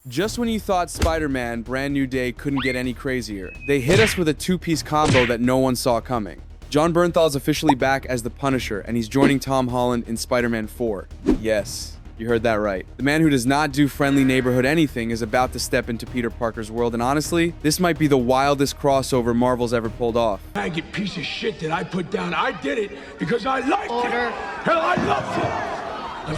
Just when you thought Spider-Man Brand New Day couldn't get any crazier, they hit us with a two-piece combo that no one saw coming. Jon Bernthal is officially back as the Punisher, and he's joining Tom Holland in Spider-Man 4. Yes, you heard that right. The man who does not do friendly neighborhood anything is about to step into Peter Parker's world, and honestly, this might be the wildest crossover Marvel's ever pulled off. Faggot piece of shit that I put down, I did it because I liked it. Hell, I loved it.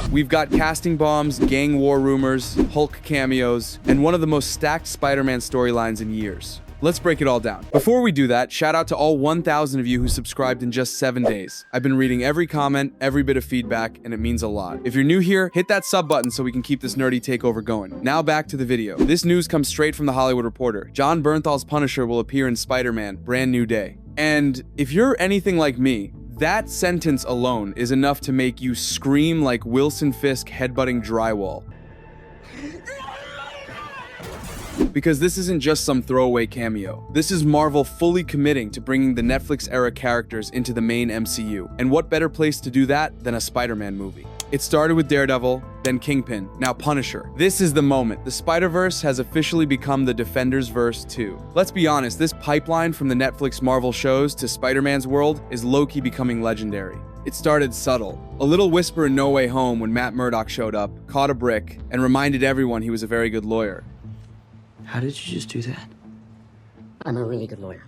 We've got casting bombs, gang war rumors, Hulk cameos, and one of the most stacked Spider-Man storylines in years. Let's break it all down. Before we do that, shout out to all 1,000 of you who subscribed in just 7 days. I've been reading every comment, every bit of feedback, and it means a lot. If you're new here, hit that sub button so we can keep this nerdy takeover going. Now back to the video. This news comes straight from The Hollywood Reporter. Jon Bernthal's Punisher will appear in Spider-Man Brand New Day. And if you're anything like me, that sentence alone is enough to make you scream like Wilson Fisk headbutting drywall. Because this isn't just some throwaway cameo. This is Marvel fully committing to bringing the Netflix-era characters into the main MCU. And what better place to do that than a Spider-Man movie? It started with Daredevil, then Kingpin, now Punisher. This is the moment. The Spider-Verse has officially become the Defenders-verse too. Let's be honest, this pipeline from the Netflix Marvel shows to Spider-Man's world is low-key becoming legendary. It started subtle. A little whisper in No Way Home when Matt Murdock showed up, caught a brick, and reminded everyone he was a very good lawyer. How did you just do that? I'm a really good lawyer.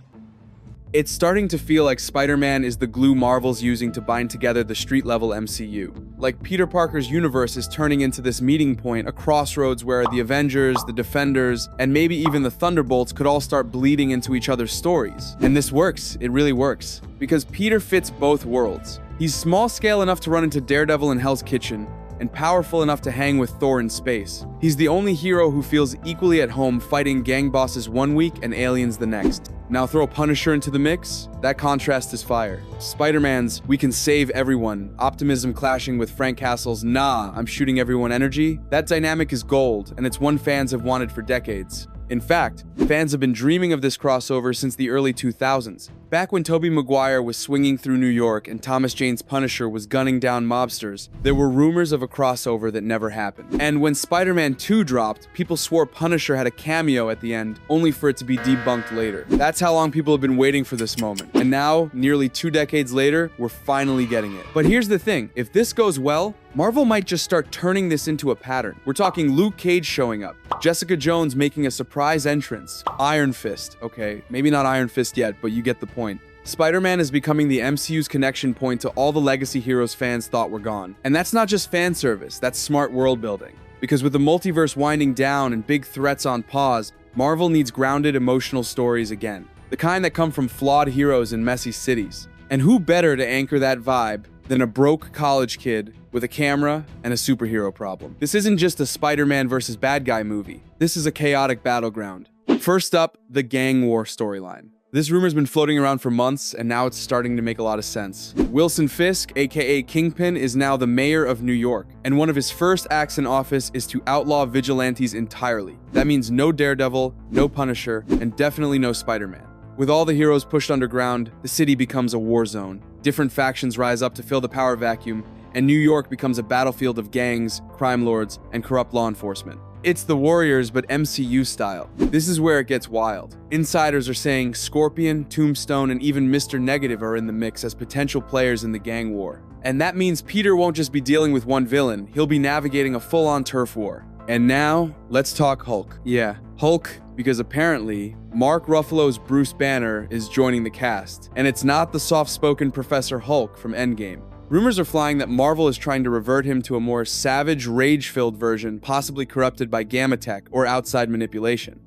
It's starting to feel like Spider-Man is the glue Marvel's using to bind together the street-level MCU. Like Peter Parker's universe is turning into this meeting point, a crossroads where the Avengers, the Defenders, and maybe even the Thunderbolts could all start bleeding into each other's stories. And this works, it really works. Because Peter fits both worlds. He's small-scale enough to run into Daredevil in Hell's Kitchen, and powerful enough to hang with Thor in space. He's the only hero who feels equally at home fighting gang bosses one week and aliens the next. Now throw Punisher into the mix, that contrast is fire. Spider-Man's "we can save everyone," optimism clashing with Frank Castle's "nah, I'm shooting everyone" energy, that dynamic is gold, and it's one fans have wanted for decades. In fact, fans have been dreaming of this crossover since the early 2000s. Back when Tobey Maguire was swinging through New York and Thomas Jane's Punisher was gunning down mobsters, there were rumors of a crossover that never happened. And when Spider-Man 2 dropped, people swore Punisher had a cameo at the end, only for it to be debunked later. That's how long people have been waiting for this moment. And now, nearly 2 decades later, we're finally getting it. But here's the thing, if this goes well, Marvel might just start turning this into a pattern. We're talking Luke Cage showing up, Jessica Jones making a surprise entrance, Iron Fist, okay, maybe not Iron Fist yet, but you get the point. Spider-Man is becoming the MCU's connection point to all the legacy heroes fans thought were gone. And that's not just fan service, that's smart world building. Because with the multiverse winding down and big threats on pause, Marvel needs grounded emotional stories again. The kind that come from flawed heroes in messy cities. And who better to anchor that vibe than a broke college kid with a camera and a superhero problem? This isn't just a Spider-Man versus bad guy movie. This is a chaotic battleground. First up, the gang war storyline. This rumor's been floating around for months, and now it's starting to make a lot of sense. Wilson Fisk, aka Kingpin, is now the mayor of New York, and one of his first acts in office is to outlaw vigilantes entirely. That means no Daredevil, no Punisher, and definitely no Spider-Man. With all the heroes pushed underground, the city becomes a war zone. Different factions rise up to fill the power vacuum, and New York becomes a battlefield of gangs, crime lords, and corrupt law enforcement. It's the Warriors, but MCU style. This is where it gets wild. Insiders are saying Scorpion, Tombstone, and even Mr. Negative are in the mix as potential players in the gang war. And that means Peter won't just be dealing with one villain, he'll be navigating a full-on turf war. And now, let's talk Hulk. Yeah, Hulk, because apparently, Mark Ruffalo's Bruce Banner is joining the cast. And it's not the soft-spoken Professor Hulk from Endgame. Rumors are flying that Marvel is trying to revert him to a more savage, rage-filled version, possibly corrupted by gamma tech or outside manipulation.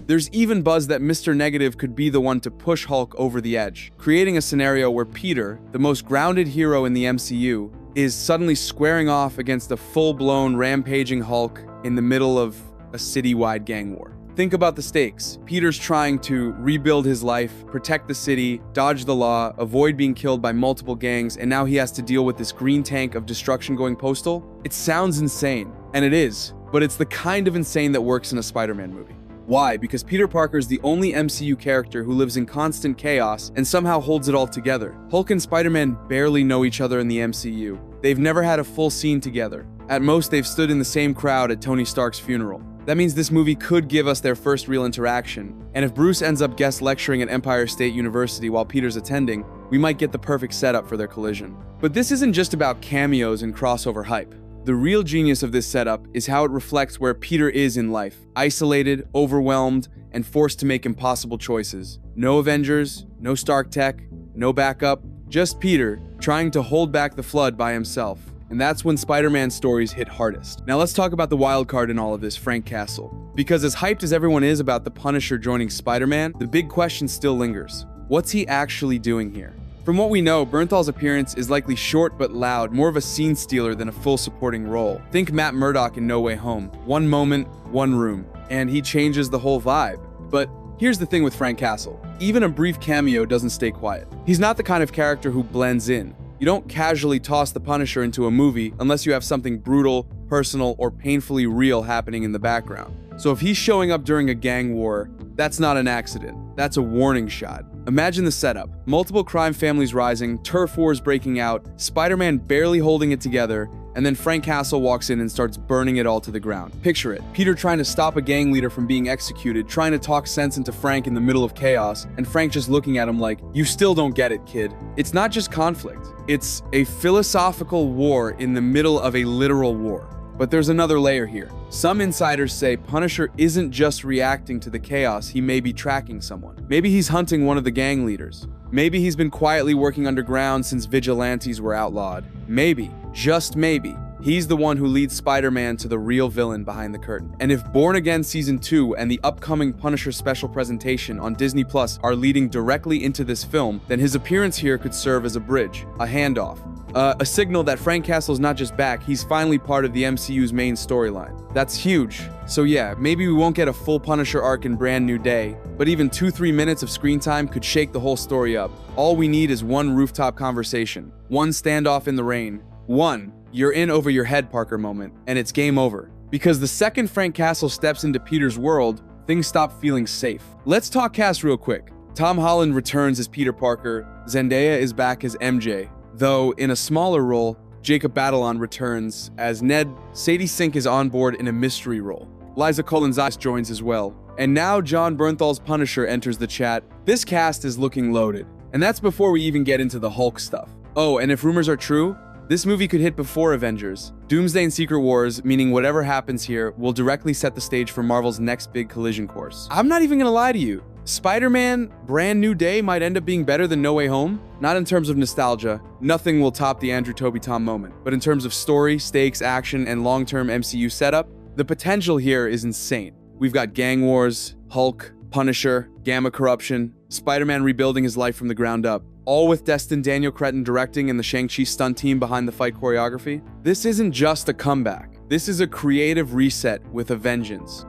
There's even buzz that Mr. Negative could be the one to push Hulk over the edge, creating a scenario where Peter, the most grounded hero in the MCU, is suddenly squaring off against a full-blown, rampaging Hulk in the middle of a citywide gang war. Think about the stakes. Peter's trying to rebuild his life, protect the city, dodge the law, avoid being killed by multiple gangs, and now he has to deal with this green tank of destruction going postal? It sounds insane, and it is, but it's the kind of insane that works in a Spider-Man movie. Why? Because Peter Parker is the only MCU character who lives in constant chaos and somehow holds it all together. Hulk and Spider-Man barely know each other in the MCU. They've never had a full scene together. At most, they've stood in the same crowd at Tony Stark's funeral. That means this movie could give us their first real interaction, and if Bruce ends up guest lecturing at Empire State University while Peter's attending, we might get the perfect setup for their collision. But this isn't just about cameos and crossover hype. The real genius of this setup is how it reflects where Peter is in life, isolated, overwhelmed, and forced to make impossible choices. No Avengers, no Stark tech, no backup, just Peter trying to hold back the flood by himself. And that's when Spider-Man stories hit hardest. Now let's talk about the wild card in all of this, Frank Castle. Because as hyped as everyone is about the Punisher joining Spider-Man, the big question still lingers. What's he actually doing here? From what we know, Bernthal's appearance is likely short but loud, more of a scene stealer than a full supporting role. Think Matt Murdock in No Way Home. One moment, one room, and he changes the whole vibe. But here's the thing with Frank Castle. Even a brief cameo doesn't stay quiet. He's not the kind of character who blends in. You don't casually toss the Punisher into a movie unless you have something brutal, personal, or painfully real happening in the background. So if he's showing up during a gang war, that's not an accident. That's a warning shot. Imagine the setup. Multiple crime families rising, turf wars breaking out, Spider-Man barely holding it together, and then Frank Castle walks in and starts burning it all to the ground. Picture it. Peter trying to stop a gang leader from being executed, trying to talk sense into Frank in the middle of chaos, and Frank just looking at him like, "You still don't get it, kid." It's not just conflict. It's a philosophical war in the middle of a literal war. But there's another layer here. Some insiders say Punisher isn't just reacting to the chaos, he may be tracking someone. Maybe he's hunting one of the gang leaders. Maybe he's been quietly working underground since vigilantes were outlawed. Maybe, just maybe, he's the one who leads Spider-Man to the real villain behind the curtain. And if Born Again Season 2 and the upcoming Punisher special presentation on Disney Plus are leading directly into this film, then his appearance here could serve as a bridge, a handoff. A signal that Frank Castle's not just back, he's finally part of the MCU's main storyline. That's huge. So yeah, maybe we won't get a full Punisher arc in Brand New Day, but even 2-3 minutes of screen time could shake the whole story up. All we need is one rooftop conversation, one standoff in the rain, one "you're in over your head, Parker" moment, and it's game over. Because the second Frank Castle steps into Peter's world, things stop feeling safe. Let's talk cast real quick. Tom Holland returns as Peter Parker, Zendaya is back as MJ. Though, in a smaller role, Jacob Batalon returns as Ned. Sadie Sink is on board in a mystery role. Liza Colin-Zeiss joins as well. And now John Bernthal's Punisher enters the chat. This cast is looking loaded. And that's before we even get into the Hulk stuff. Oh, and if rumors are true, this movie could hit before Avengers. Doomsday and Secret Wars, meaning whatever happens here, will directly set the stage for Marvel's next big collision course. I'm not even gonna lie to you. Spider-Man Brand New Day might end up being better than No Way Home. Not in terms of nostalgia, nothing will top the Andrew Toby Tom moment. But in terms of story, stakes, action, and long-term MCU setup, the potential here is insane. We've got gang wars, Hulk, Punisher, Gamma corruption, Spider-Man rebuilding his life from the ground up, all with Destin Daniel Cretton directing and the Shang-Chi stunt team behind the fight choreography. This isn't just a comeback. This is a creative reset with a vengeance.